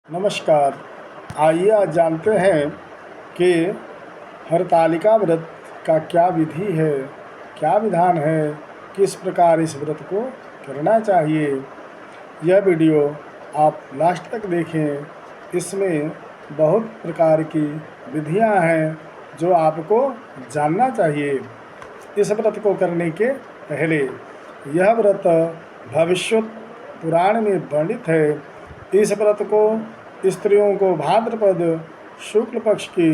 नमस्कार। आइए आज जानते हैं कि हरतालिका व्रत का क्या विधि है, क्या विधान है, किस प्रकार इस व्रत को करना चाहिए। यह वीडियो आप लास्ट तक देखें। इसमें बहुत प्रकार की विधियां हैं जो आपको जानना चाहिए। इस व्रत को करने के पहले यह व्रत भविष्य पुराण में वर्णित है। इस व्रत को स्त्रियों को भाद्रपद शुक्ल पक्ष की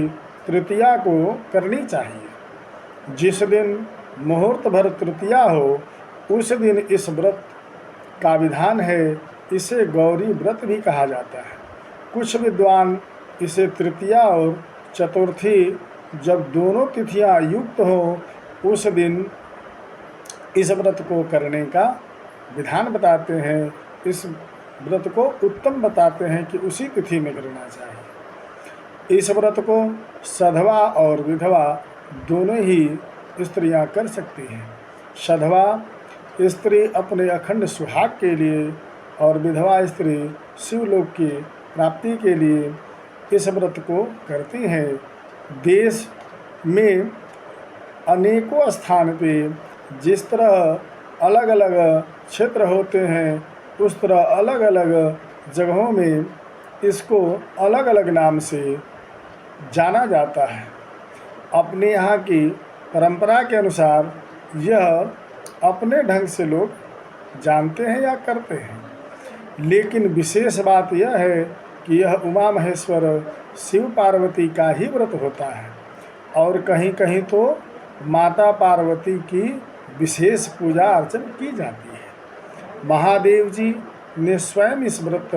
तृतीया को करनी चाहिए। जिस दिन मुहूर्त भर तृतीया हो उस दिन इस व्रत का विधान है। इसे गौरी व्रत भी कहा जाता है। कुछ विद्वान इसे तृतीया और चतुर्थी जब दोनों तिथियां युक्त हो उस दिन इस व्रत को करने का विधान बताते हैं। इस व्रत को उत्तम बताते हैं कि उसी तिथि में करना चाहिए। इस व्रत को सधवा और विधवा दोनों ही स्त्रियां कर सकती हैं। सधवा स्त्री अपने अखंड सुहाग के लिए और विधवा स्त्री शिवलोक की प्राप्ति के लिए इस व्रत को करती हैं। देश में अनेकों स्थान पे जिस तरह अलग अलग क्षेत्र होते हैं उस तरह अलग अलग जगहों में इसको अलग अलग नाम से जाना जाता है। अपने यहाँ की परंपरा के अनुसार यह अपने ढंग से लोग जानते हैं या करते हैं। लेकिन विशेष बात यह है कि यह उमा महेश्वर शिव पार्वती का ही व्रत होता है और कहीं कहीं तो माता पार्वती की विशेष पूजा अर्चन की जाती है। महादेव जी ने स्वयं इस व्रत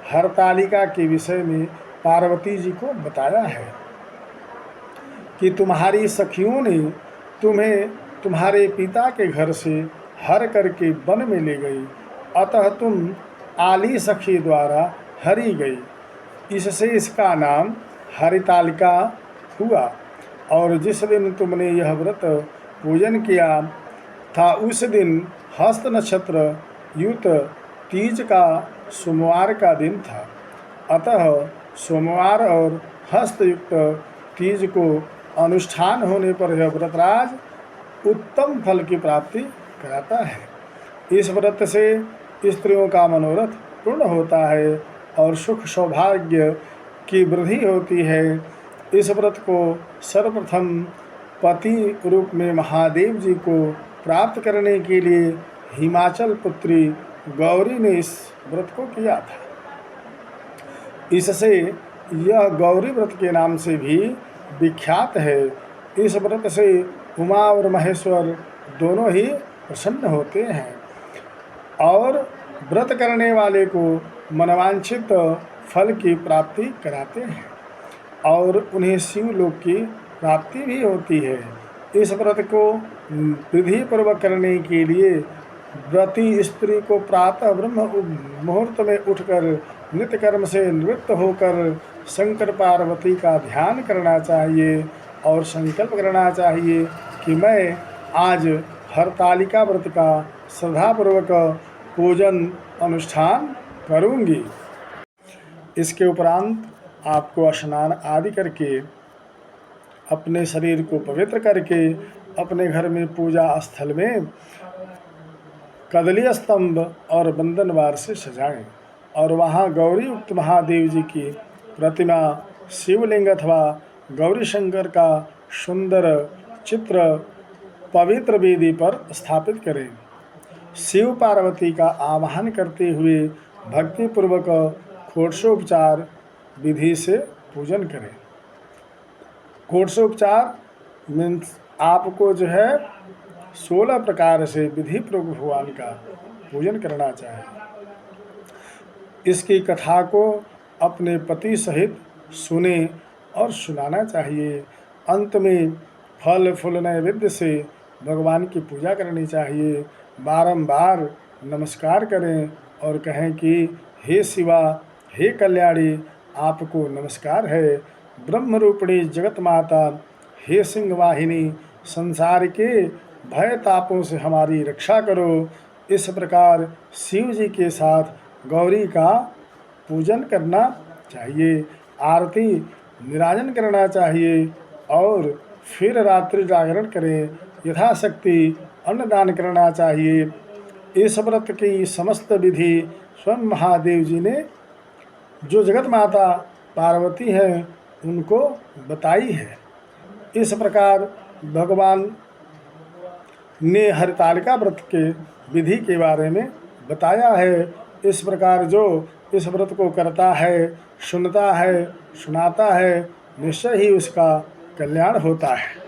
हरतालिका के विषय में पार्वती जी को बताया है कि तुम्हारी सखियों ने तुम्हें तुम्हारे पिता के घर से हर करके वन में ले गई, अतः तुम आली सखी द्वारा हरी गई। इससे इसका नाम हरितालिका हुआ। और जिस दिन तुमने यह व्रत पूजन किया था उस दिन हस्त नक्षत्र युक्त तीज का सोमवार का दिन था। अतः सोमवार और हस्त युक्त तीज को अनुष्ठान होने पर यह व्रतराज उत्तम फल की प्राप्ति कराता है। इस व्रत से स्त्रियों का मनोरथ पूर्ण होता है और सुख सौभाग्य की वृद्धि होती है। इस व्रत को सर्वप्रथम पति रूप में महादेव जी को प्राप्त करने के लिए हिमाचल पुत्री गौरी ने इस व्रत को किया था। इससे यह गौरी व्रत के नाम से भी विख्यात है। इस व्रत से उमा और महेश्वर दोनों ही प्रसन्न होते हैं और व्रत करने वाले को मनवांछित फल की प्राप्ति कराते हैं और उन्हें शिवलोक की प्राप्ति भी होती है। इस व्रत को विधि पूर्वक करने के लिए व्रती स्त्री को प्रातः ब्रह्म मुहूर्त में उठकर नित्य कर्म से निवृत्त होकर शंकर पार्वती का ध्यान करना चाहिए और संकल्प करना चाहिए कि मैं आज हरतालिका व्रत का श्रद्धापूर्वक पूजन अनुष्ठान करूंगी। इसके उपरांत आपको स्नान आदि करके अपने शरीर को पवित्र करके अपने घर में पूजा स्थल में कदली स्तंभ और बंधनवार से सजाएं और वहाँ गौरी उक्त महादेव जी की प्रतिमा, शिवलिंग अथवा गौरी शंकर का सुंदर चित्र पवित्र वेदी पर स्थापित करें। शिव पार्वती का आवाहन करते हुए भक्तिपूर्वक षोडशोपचार विधि से पूजन करें। षोडशोपचार मीन्स आपको जो है 16 प्रकार से विधि पूर्वक भगवान का पूजन करना चाहिए। इसकी कथा को अपने पति सहित सुने और सुनाना चाहिए। अंत में फल फूल नैवेद्य से भगवान की पूजा करनी चाहिए। बारंबार नमस्कार करें और कहें कि हे शिवा, हे कल्याणी, आपको नमस्कार है। ब्रह्म रूपिणी जगत माता, हे सिंह वाहिनी, संसार के भय तापों से हमारी रक्षा करो। इस प्रकार शिव जी के साथ गौरी का पूजन करना चाहिए, आरती निराजन करना चाहिए और फिर रात्रि जागरण करें। यथाशक्ति अन्नदान करना चाहिए। इस व्रत की समस्त विधि स्वयं महादेव जी ने, जो जगत माता पार्वती हैं, उनको बताई है। इस प्रकार भगवान ने हरितालिका व्रत के विधि के बारे में बताया है। इस प्रकार जो इस व्रत को करता है, सुनता है, सुनाता है, निश्चय ही उसका कल्याण होता है।